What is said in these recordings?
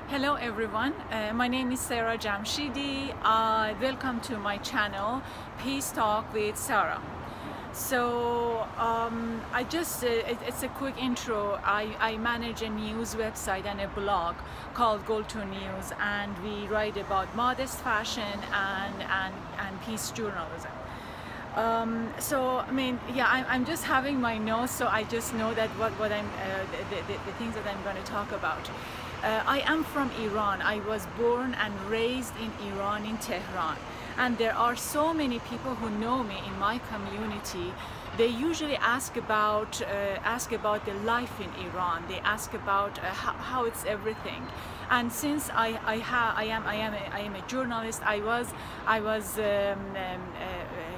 Hello everyone, my name is Sarah Jamshidi. Welcome to my channel, Peace Talk with Sarah. So it's a quick intro. I manage a news website and a blog called Go2 News, and we write about modest fashion and peace journalism. I'm just having my notes, so I just know that the things that I'm going to talk about. I am from Iran. I was born and raised in Iran, in Tehran, and there are so many people who know me in my community. They usually ask about the life in Iran. They ask about how it's everything. And since I am a journalist, I was a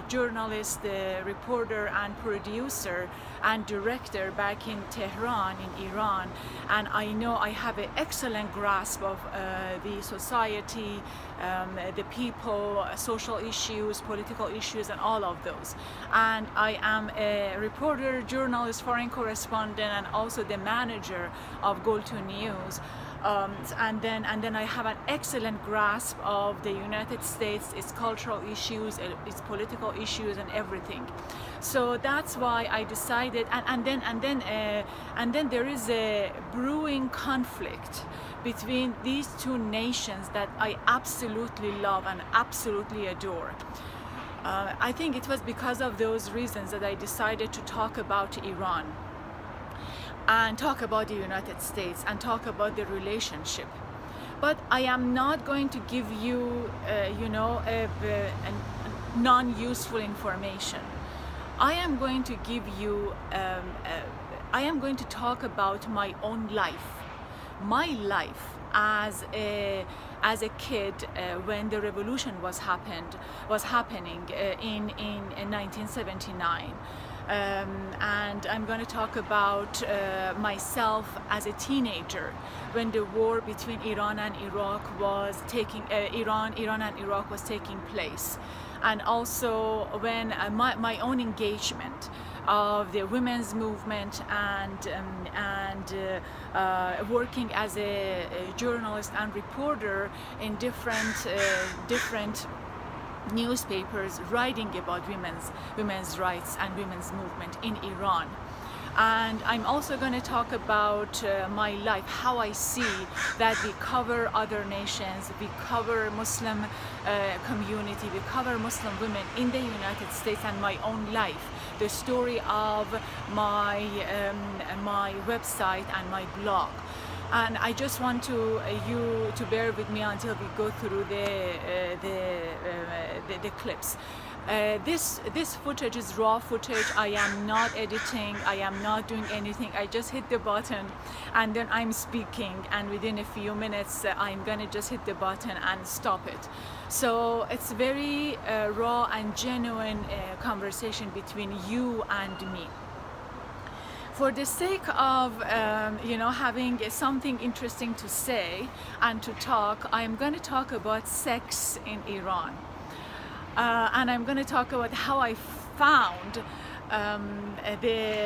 journalist, reporter, and producer and director back in Tehran, in Iran, and I know I have an excellent grasp of the society, the people, social issues, political issues, and all of those. And I am a reporter, journalist, foreign correspondent, and also the manager of Go2 News. And then I have an excellent grasp of the United States, its cultural issues, its political issues, and everything. So that's why I decided. And then there is a brewing conflict between these two nations that I absolutely love and absolutely adore. I think it was because of those reasons that I decided to talk about Iran and talk about the United States and talk about the relationship. But I am not going to give you, non-useful information. I am going to give you, I am going to talk about my own life, as a kid when the revolution was happening in 1979. And I'm going to talk about myself as a teenager when the war between Iran and Iraq was Iran and Iraq was taking place, and also when my own engagement of the women's movement and working as a journalist and reporter in different newspapers writing about women's rights and women's movement in Iran. And I'm also going to talk about my life, how I see that we cover other nations, we cover Muslim community, we cover Muslim women in the United States, and my own life, the story of my website and my blog. And I just want you to bear with me until we go through the clips. This footage is raw footage. I am not editing. I am not doing anything. I just hit the button and then I'm speaking, and within a few minutes I'm gonna just hit the button and stop it. So it's very raw and genuine conversation between you and me. For the sake of having something interesting to say and to talk, I'm going to talk about sex in Iran, and I'm going to talk about how I found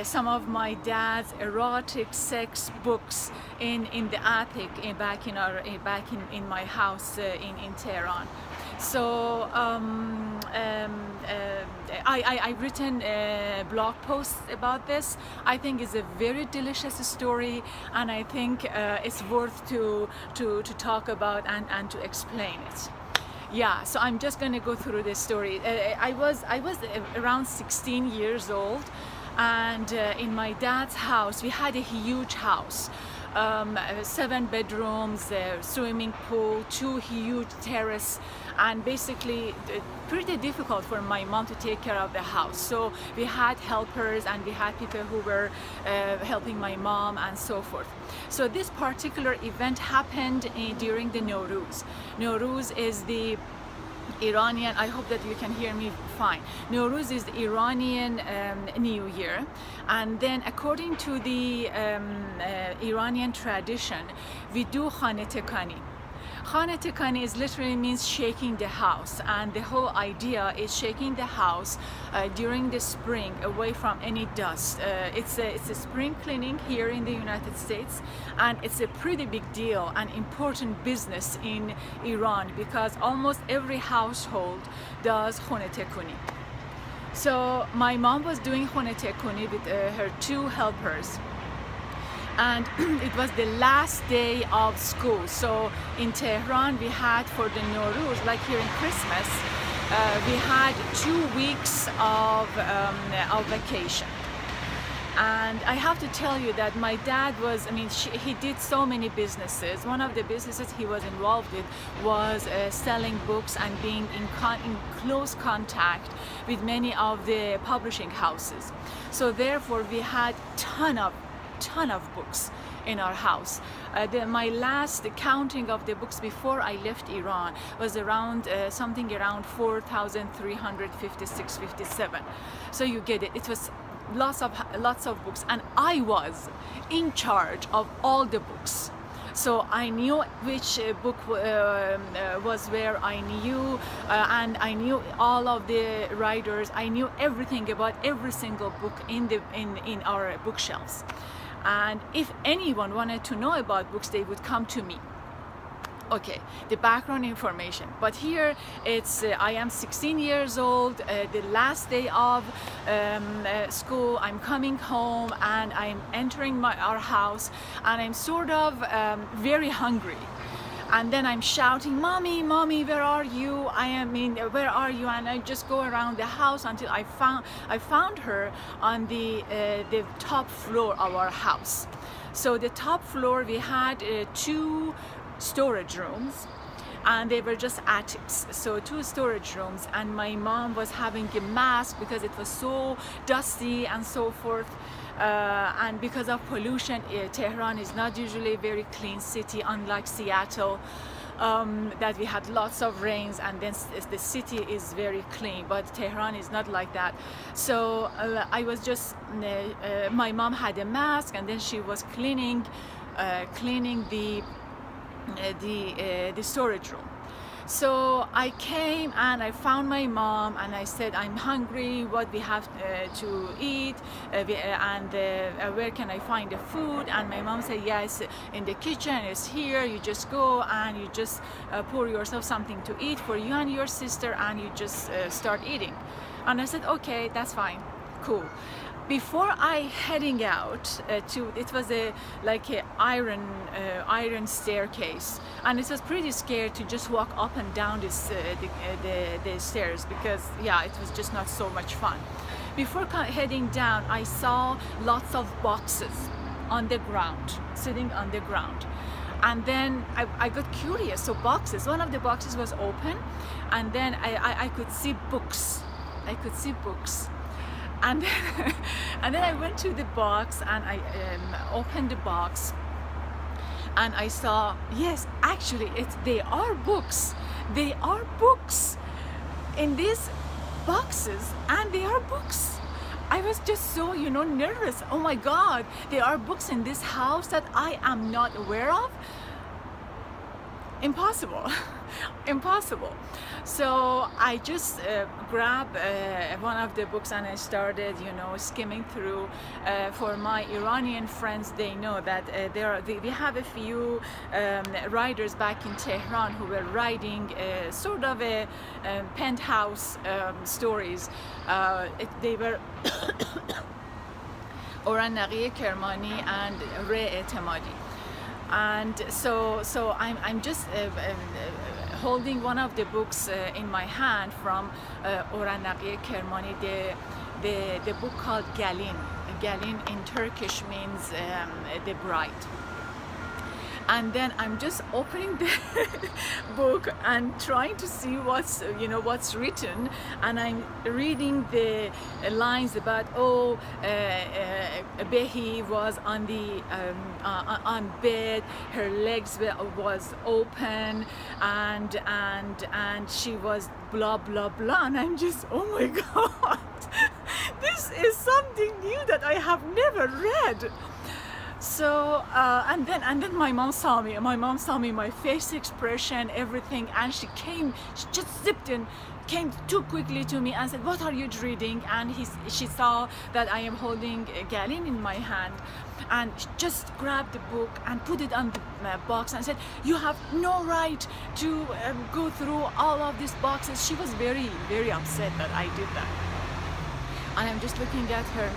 some of my dad's erotic sex books in the attic back in my house in Tehran. So I've written blog posts about this. I think it's a very delicious story, and I think it's worth to talk about and to explain it. Yeah, so I'm just going to go through this story. I was around 16 years old, and in my dad's house, we had a huge house. 7 bedrooms, swimming pool, 2 huge terrace, and basically pretty difficult for my mom to take care of the house. So we had helpers and we had people who were helping my mom and so forth. So this particular event happened during the Nowruz. Nowruz is the Iranian, I hope that you can hear me fine. Nowruz is the Iranian New Year, and then according to the Iranian tradition, we do khane tekani. Khane tekani is literally means shaking the house, and the whole idea is shaking the house during the spring away from any dust. It's a spring cleaning here in the United States, and it's a pretty big deal and important business in Iran because almost every household does khane tekuni. So my mom was doing khane tekuni with her 2 helpers, and it was the last day of school. So in Tehran we had, for the Nowruz, like here in Christmas, we had 2 weeks of vacation. And I have to tell you that my dad was, he did so many businesses. One of the businesses he was involved with was selling books and being in close contact with many of the publishing houses. So therefore we had ton of books in our house. My last counting of the books before I left Iran was around something around 4,356, 57. So you get it. It was lots of books, and I was in charge of all the books. So I knew which book was where, I knew, and I knew all of the writers. I knew everything about every single book in our bookshelves. And if anyone wanted to know about books, they would come to me. Okay, the background information. But here it's I am 16 years old, the last day of school. I'm coming home and I'm entering our house, and I'm sort of very hungry. And then I'm shouting, "Mommy, mommy, where are you? Where are you?" And I just go around the house until I found her on the top floor of our house. So the top floor, we had 2 storage rooms, and they were just attics. So 2 storage rooms, and my mom was having a mask because it was so dusty and so forth. And because of pollution, Tehran is not usually a very clean city, unlike Seattle, that we had lots of rains and then the city is very clean. But Tehran is not like that. So I was just, my mom had a mask, and then she was cleaning the storage room. So I came and I found my mom and I said, "I'm hungry, what we have to eat, where can I find the food?" And my mom said, "Yes, in the kitchen, it's here. You just go and you just pour yourself something to eat for you and your sister, and you just start eating." And I said, "Okay, that's fine, cool." Before I heading out it was like a iron staircase, and it was pretty scared to just walk up and down this the stairs, because yeah, it was just not so much fun. Before heading down, I saw lots of boxes on the ground, sitting on the ground. And then I got curious. So boxes, one of the boxes was open, and then I could see books. And then I went to the box and I opened the box, and I saw, yes, actually they are books. They are books in these boxes, and they are books. I was just so, nervous. Oh my God, there are books in this house that I am not aware of. Impossible. Impossible. So I just grabbed one of the books and I started, skimming through. For my Iranian friends, they know that we have a few writers back in Tehran who were writing sort of a penthouse stories. They were Oran Kermani and Re Etemadi. And so I'm just holding one of the books in my hand from Oran Kermani, the book called Galin. Galin in Turkish means the bride. And then I'm just opening the book and trying to see what's written, and I'm reading the lines about Behi was on the on bed, her legs was open, and she was blah blah blah, and I'm just, oh my God, this is something new that I have never read. So and then my mom saw me. My mom saw me, my face expression, everything, and she just zipped in, came too quickly to me and said, "What are you reading?" And she saw that I am holding a Galin in my hand, and she just grabbed the book and put it on the box and said, "You have no right to go through all of these boxes." She was very, very upset that I did that, and I'm just looking at her.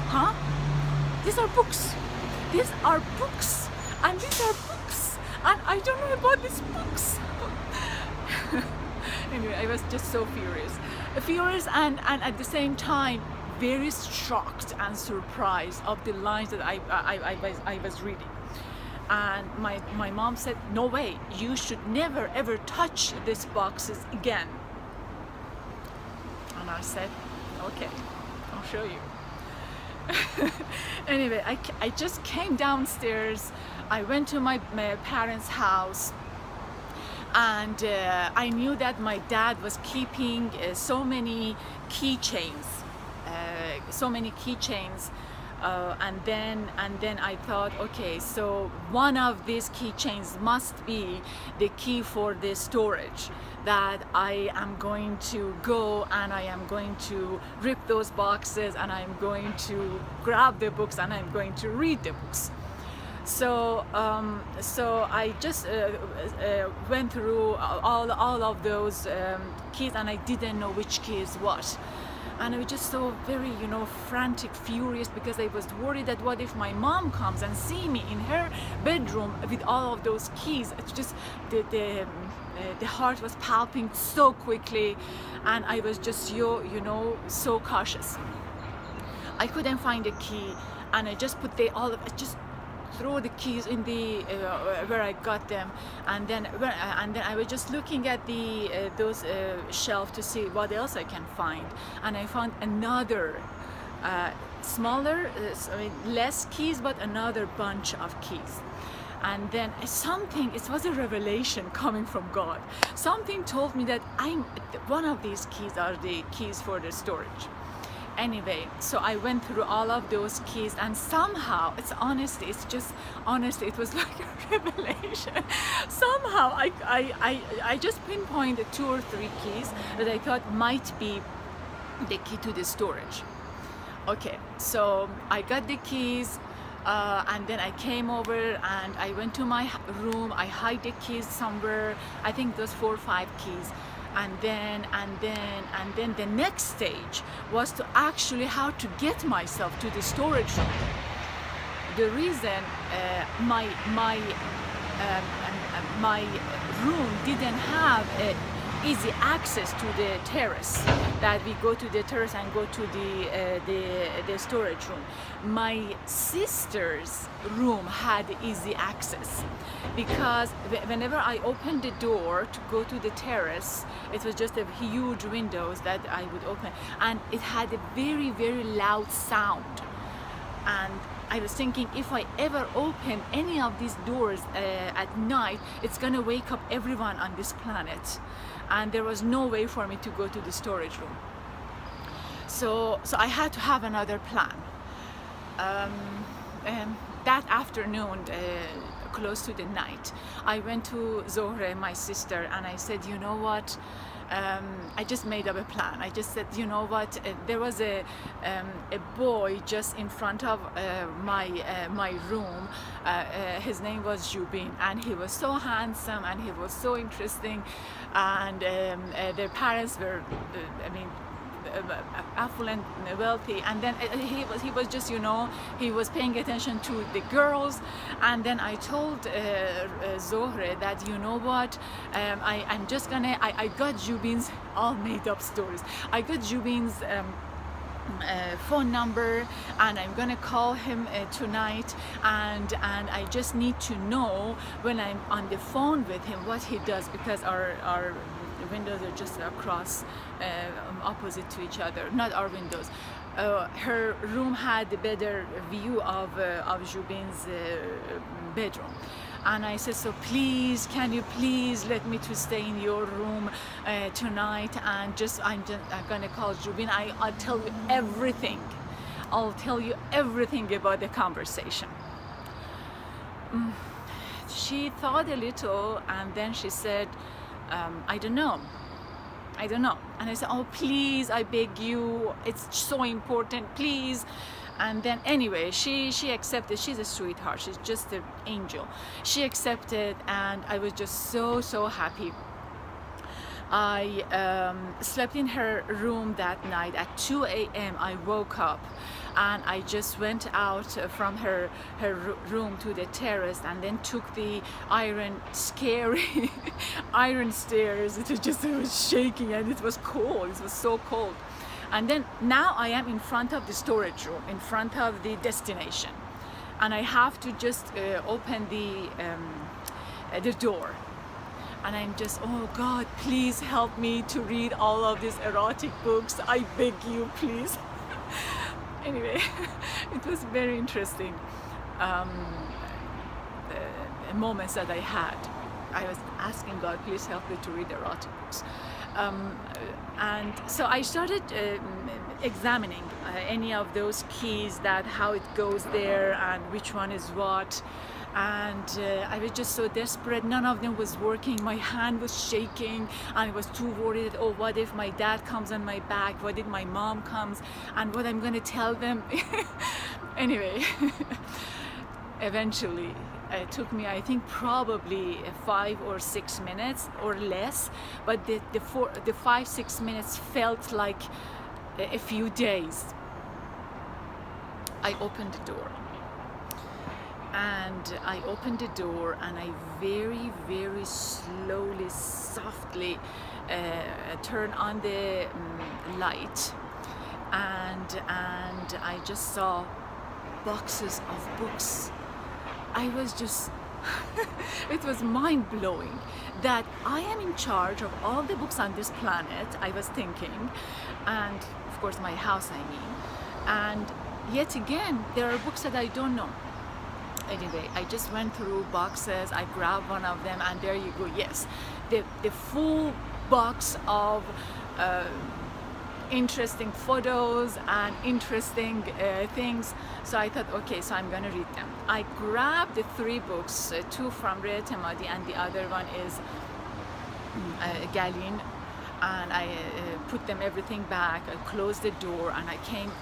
Huh? These are books. These are books. And these are books. And I don't know about these books. Anyway, I was just so furious. Furious and at the same time very shocked and surprised of the lines that I was reading. And my mom said, "No way, you should never ever touch these boxes again." And I said, "Okay, I'll show you." Anyway, I just came downstairs. I went to my parents' house, and I knew that my dad was keeping so many keychains, and then I thought, okay, so one of these keychains must be the key for the storage, that I am going to go and I am going to rip those boxes and I'm going to grab the books and I'm going to read the books. So I just went through all of those keys, and I didn't know which key is what. And I was just so very, frantic, furious, because I was worried that what if my mom comes and see me in her bedroom with all of those keys. It's just the heart was pounding so quickly, and I was just so cautious. I couldn't find a key, and I just put just throw the keys in the where I got them, and then I was just looking at those shelf to see what else I can find, and I found another smaller, less keys, but another bunch of keys. And then it was a revelation coming from God. Something told me that one of these keys are the keys for the storage. Anyway, so I went through all of those keys, and somehow, honestly, it was like a revelation. Somehow I just pinpointed 2 or 3 keys that I thought might be the key to the storage. Okay, so I got the keys, and then I came over and I went to my room. I hid the keys somewhere, I think those 4 or 5 keys. And then the next stage was to actually how to get myself to the storage room. The reason my room didn't have easy access to the terrace, that we go to the terrace and go to the storage room. My sister's room had easy access, because whenever I opened the door to go to the terrace, it was just a huge windows that I would open, and it had a very, very loud sound. And I was thinking, if I ever open any of these doors at night, it's gonna wake up everyone on this planet, and there was no way for me to go to the storage room. So I had to have another plan. That afternoon, close to the night, I went to Zohre, my sister, and I said, "You know what? I just made up a plan." I just said, "You know what? There was a boy just in front of my room. His name was Jubin, and he was so handsome and he was so interesting, and their parents were, affluent, wealthy, and then he was just, he was paying attention to the girls." And then I told Zohre that, "You know what, I'm just gonna, I got Jubin's all made up stories. I got Jubin's phone number, and I'm gonna call him tonight, and I just need to know when I'm on the phone with him what he does, because our windows are just across, opposite to each other, not our windows." Her room had a better view of Jubin's bedroom. And I said, "So please, can you please let me to stay in your room tonight, and I'm gonna call Jubin. I'll tell you everything. I'll tell you everything about the conversation. She thought a little, and then she said, I don't know. And I said, oh, please, I beg you, it's so important, please. And then anyway, she accepted. She's a sweetheart. She's just an angel. She accepted, and I was just so happy. I slept in her room that night. At 2 a.m. I woke up, and I just went out from her room to the terrace, and then took the scary iron stairs. It was shaking, and it was cold. It was so cold. And then now I am in front of the storage room, in front of the destination, and I have to just open the door. And I'm just, oh God, please help me to read all of these erotic books. I beg you, please. Anyway, it was very interesting moments that I had. I was asking God, please help me to read erotic books. And so I started examining any of those keys, that how it goes there and which one is what. And I was just so desperate. None of them was working. My hand was shaking, and I was too worried. Oh, what if my dad comes on my back? What if my mom comes? And what I'm going to tell them? Anyway, eventually, it took me, I think, probably 5 or 6 minutes or less. But the 5-6 minutes felt like a few days. I opened the door. And I opened the door, and I very slowly, softly turned on the light, and I just saw boxes of books. I was just it was mind-blowing that I am in charge of all the books on this planet, I was thinking, and of course my house, I mean, and yet again there are books that I don't know. Anyway, I just went through boxes. I grabbed one of them, and there you go. Yes, the full box of interesting photos and interesting things. So I thought, okay, so I'm gonna read them. I grabbed the 3 books, 2 from Rea Temadi, and the other one is Galin, and I put them everything back. I closed the door, and I came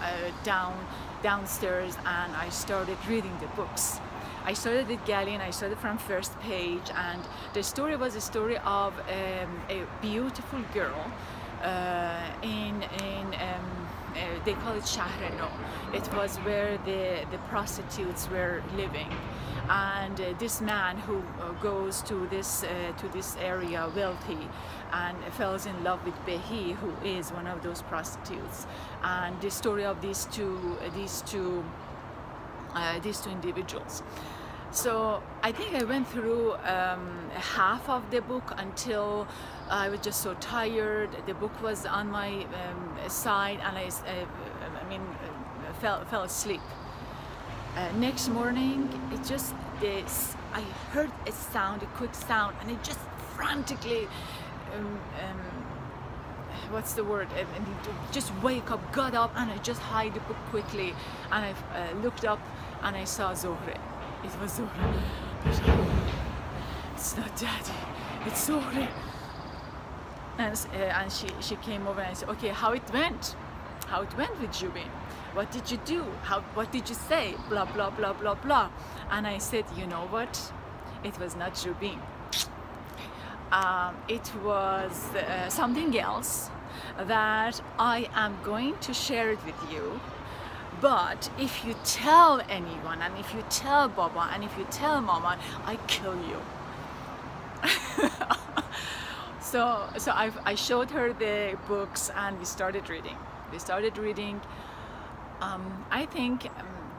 downstairs, and I started reading the books. I started with Galin. I started from first page, and the story was a story of a beautiful girl they call it Shahreno. It was where the prostitutes were living, and this man who goes to this area, wealthy, and falls in love with Behi, who is one of those prostitutes. And the story of these two individuals. So I think I went through half of the book until I was just so tired. The book was on my side, and I fell asleep. Next morning, I heard a sound, a quick sound, and it just frantically, what's the word? Just wake up, got up, and I just hid the book quickly, and I looked up, and I saw Zohre. It was Zohre. It's not Daddy, it's Zohre. And she came over, and I said, okay, how it went with Jubin? What did you do? What did you say? Blah, blah, blah, blah, blah. And I said, you know what? It was not Jubin. It was something else that I am going to share it with you. But if you tell anyone, and if you tell Baba, and if you tell Mama, I kill you. So I showed her the books, and we started reading. I think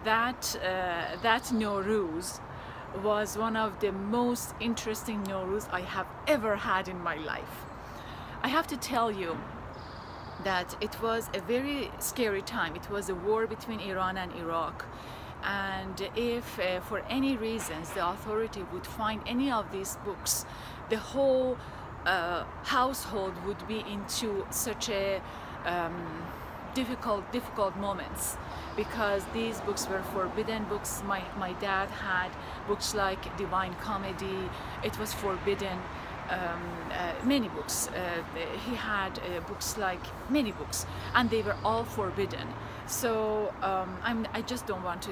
that Nowruz was one of the most interesting Nowruz I have ever had in my life. I have to tell you that it was a very scary time. It was a war between Iran and Iraq, and if for any reasons the authority would find any of these books, the whole household would be into such a difficult moments, because these books were forbidden books. My dad had books like Divine Comedy. It was forbidden. Many books. He had books like many books, and they were all forbidden. So I just don't want to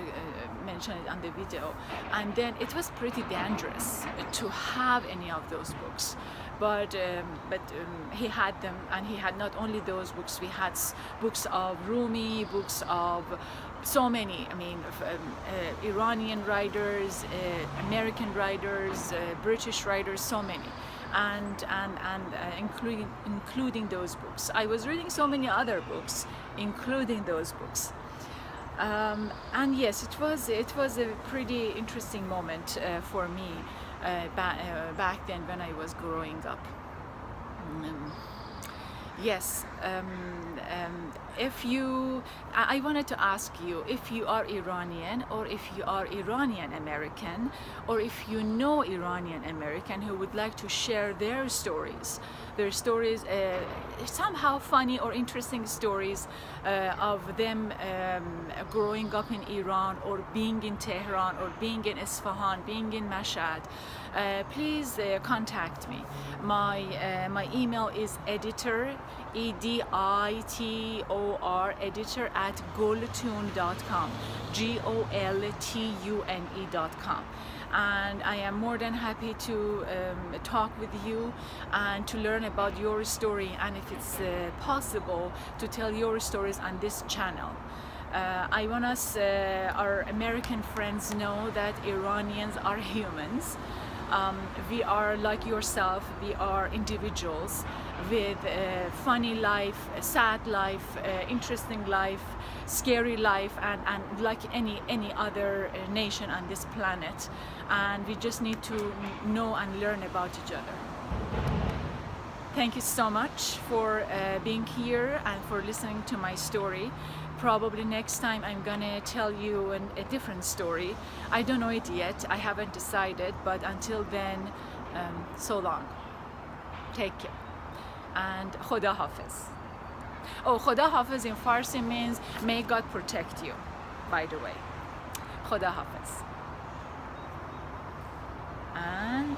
mention it on the video. And then it was pretty dangerous to have any of those books. But he had them, and he had not only those books. We had books of Rumi, books of so many. I mean, Iranian writers, American writers, British writers, so many. And including those books. I was reading so many other books, including those books. And yes, it was a pretty interesting moment for me back then when I was growing up. Yes, I wanted to ask you if you are Iranian, or if you are Iranian American, or if you know Iranian American who would like to share their stories, somehow funny or interesting stories of them growing up in Iran, or being in Tehran, or being in Isfahan, being in Mashhad. Please contact me. My email is editor, editor, editor @goltune.com, goltune.com. And I am more than happy to talk with you and to learn about your story, and if it's possible to tell your stories on this channel. I want our American friends know that Iranians are humans. We are like yourself. We are individuals with a funny life, a sad life, interesting life, scary life, and like any other nation on this planet. And we just need to know and learn about each other. Thank you so much for being here and for listening to my story. Probably next time I'm gonna tell you a different story. I don't know it yet, I haven't decided, but until then, so long. Take care. And Khoda Hafiz. Oh, Khoda Hafiz in Farsi means may God protect you, by the way. Khoda Hafiz. And